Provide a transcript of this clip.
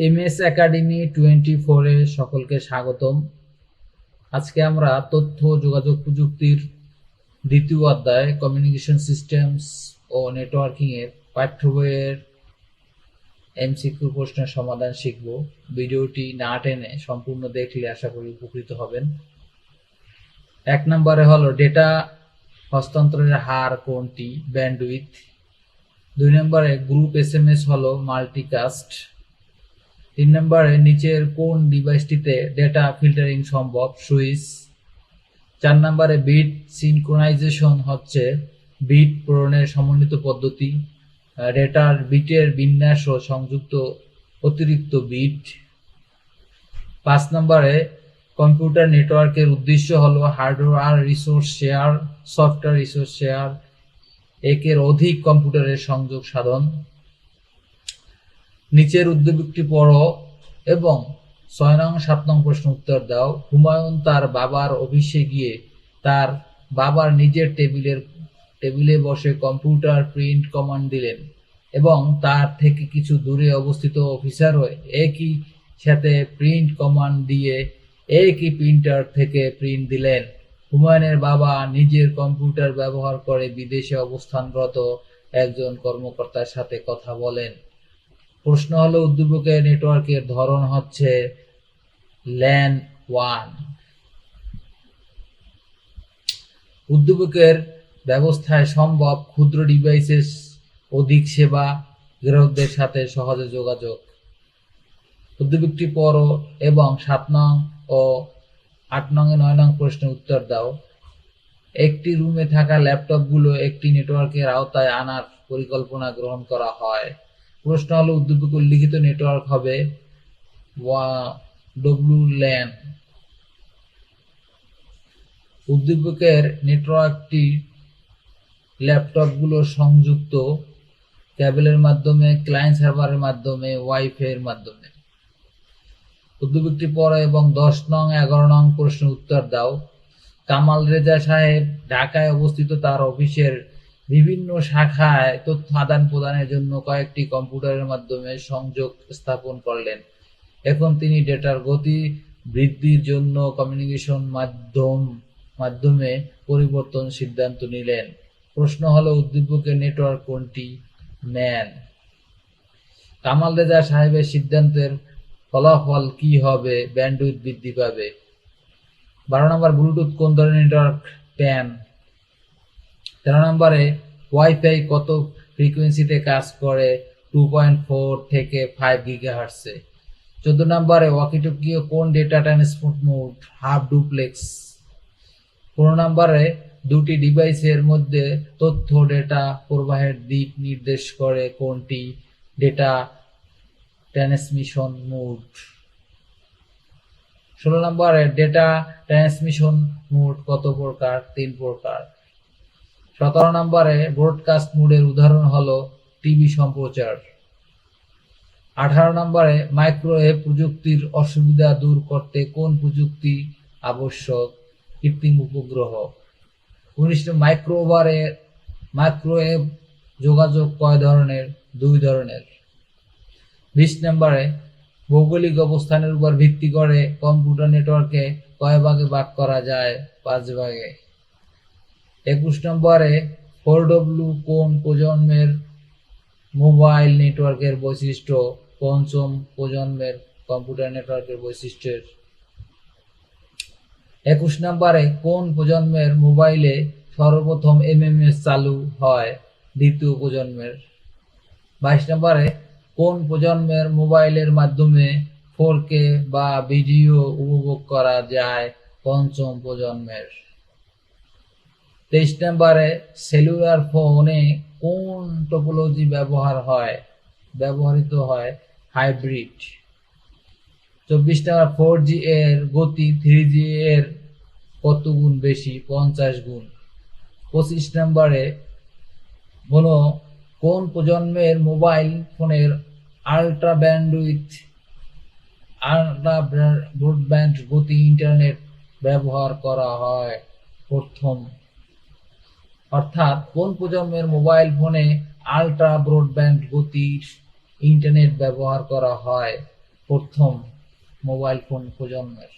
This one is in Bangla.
এমএস একাডেমি 24 এ সকলকে স্বাগতম। আজকে আমরা তথ্য যোগাযোগ প্রযুক্তির দ্বিতীয় অধ্যায় কমিউনিকেশন সিস্টেমস ও নেটওয়ার্কিং এর পাঠ্য বইয়ের এমসিকিউ প্রশ্নের সমাধান শিখব। ভিডিওটি না টেনে সম্পূর্ণ দেখলে আশা করি উপকৃত হবেন। 1 নম্বরে হলো ডেটা হস্তান্তরের হার কোনটি? ব্যান্ডউইথ। 2 নম্বরে গ্রুপ এসএমএস হলো মাল্টিকাস্ট। 3 নম্বরে নিচের কোন ডিভাইসটিতে ডেটা ফিল্টারিং সম্ভব? সুইচ। 4 নম্বরে বিট সিনক্রোনাইজেশন হচ্ছে বিট প্রেরণের সমন্বিত পদ্ধতি, ডেটার বিটের বিন্যাস ও সংযুক্ত অতিরিক্ত বিট। 5 নম্বরে কম্পিউটার নেটওয়ার্কের উদ্দেশ্য হলো hardware resource share, software resource share, একের অধিক কম্পিউটারের সংযোগ সাধন। নিচের উদ্দীপকটি পড়ো এবং 6 নং 7 নং প্রশ্ন উত্তর দাও। হুমায়ুন তার বাবার অফিসে গিয়ে তার বাবার নিজের টেবিলে বসে কম্পিউটার প্রিন্ট কমান্ড দিলেন এবং তার থেকে কিছু দূরে অবস্থিত অফিসারও একই সাথে প্রিন্ট কমান্ড দিয়ে একই প্রিন্টার থেকে প্রিন্ট দিলেন। হুমায়ুনের বাবা নিজের কম্পিউটার ব্যবহার করে বিদেশে অবস্থানরত একজন কর্মকর্তার সাথে কথা বলেন। প্রশ্ন হলো উদ্দীপকের নেটওয়ার্কের ধরন হচ্ছে ল্যান 1। উদ্দীপকের ব্যবস্থায় সম্ভব ক্ষুদ্র ডিভাইসের অধিক সেবা, গ্রাহকদের সাথে সহজে যোগাযোগ। উদ্দীপকটি পড়ো এবং 7 নং ও 8 নং 9 নং প্রশ্নের উত্তর দাও। একটি রুমে থাকা ল্যাপটপগুলো একটি নেটওয়ার্কের আওতায় আনার পরিকল্পনা গ্রহণ করা হয়। প্রশ্ন হলো উদ্দীপকে উল্লিখিত নেটওয়ার্ক হবে WLAN। উদ্দীপকের নেটওয়ার্কটি ল্যাপটপগুলো সংযুক্ত কেবলের মাধ্যমে, ক্লায়েন্ট সার্ভারের মাধ্যমে, ওয়াইফাই এর মাধ্যমে। উদ্দীপকটি পড়ো এবং 10 নং 11 নং প্রশ্নের উত্তর দাও। কামাল রেজা সাহেব ঢাকায় অবস্থিত তার অফিসের বিভিন্ন শাখায় তথ্য আদান প্রদানের জন্য কয়েকটি কম্পিউটারের মাধ্যমে সংযোগ স্থাপন করলেন। এখন তিনি ডেটার গতি বৃদ্ধির জন্য কমিউনিকেশন মাধ্যমে পরিবর্তন সিদ্ধান্ত নিলেন। প্রশ্ন হলো উদ্দীপকের নেটওয়ার্ক কোনটি? ম্যান। কামাল রেজা সাহেবের সিদ্ধান্তের ফলাফল কি হবে? ব্যান্ডউইথ বৃদ্ধি পাবে। 12 নম্বর ব্লুটুথ কোন ধরনের নেটওয়ার্ক? প্যান। 13 নম্বরে ওয়াইফাই কত ফ্রিকোয়েন্সিতে কাজ করে? 2.4 থেকে 5 গিগাহার্টজে। 14 নম্বরে ওয়াকিটকি কোন data transport mode? Half duplex. 15 নম্বরে দুটি ডিভাইসের মধ্যে তথ্য ডেটা প্রবাহের দিক নির্দেশ করে কোনটি? Data transmission mode. 16 নম্বরে ডেটা ট্রান্সমিশন মোড কত প্রকার? 3 প্রকার। 17 নম্বরে ব্রডকাস্ট মোডের উদাহরণ হলো টিভি সম্প্রচার। 18 নম্বরে মাইক্রোওয়েভ প্রযুক্তির অসুবিধা দূর করতে কোন প্রযুক্তি আবশ্যক? কৃত্রিম উপগ্রহ। 19 মাইক্রোওয়েভ যোগাযোগ কয় ধরনের? 2 ধরনের। 20 নম্বরে ভৌগোলিক অবস্থানের উপর ভিত্তি করে কম্পিউটার নেটওয়ার্কে কয় ভাগে ভাগ করা যায়? 5 ভাগে। 21 নম্বরে 4W কোন প্রজন্মের মোবাইল নেটওয়ার্কের বৈশিষ্ট্য? পঞ্চম প্রজন্মের কম্পিউটার নেটওয়ার্কের বৈশিষ্ট্যের। 21 নম্বরে কোন প্রজন্মের মোবাইলে সর্বপ্রথম MMS চালু হয়? দ্বিতীয় প্রজন্মের। 22 নম্বরে কোন প্রজন্মের মোবাইলের মাধ্যমে 4K বা ভিডিও উপভোগ করা যায়? পঞ্চম প্রজন্মের। 23 নম্বরে সেলুলার ফোনে কোন টপোলজি ব্যবহৃত হয়? হাইব্রিড। 24 নম্বর 4G এর গতি 3G এর কত গুণ বেশি? 50 গুণ। 25 নম্বরে হলো কোন প্রজন্মের মোবাইল ফোনের আল্ট্রা ব্রডব্যান্ড গতি ইন্টারনেট ব্যবহার করা হয়? প্রথম। অর্থাৎ কোন প্রজন্মের মোবাইল ফোনে আল্ট্রা ব্রডব্যান্ড গতির ইন্টারনেট ব্যবহার করা হয়? প্রথম মোবাইল ফোন প্রজন্মের।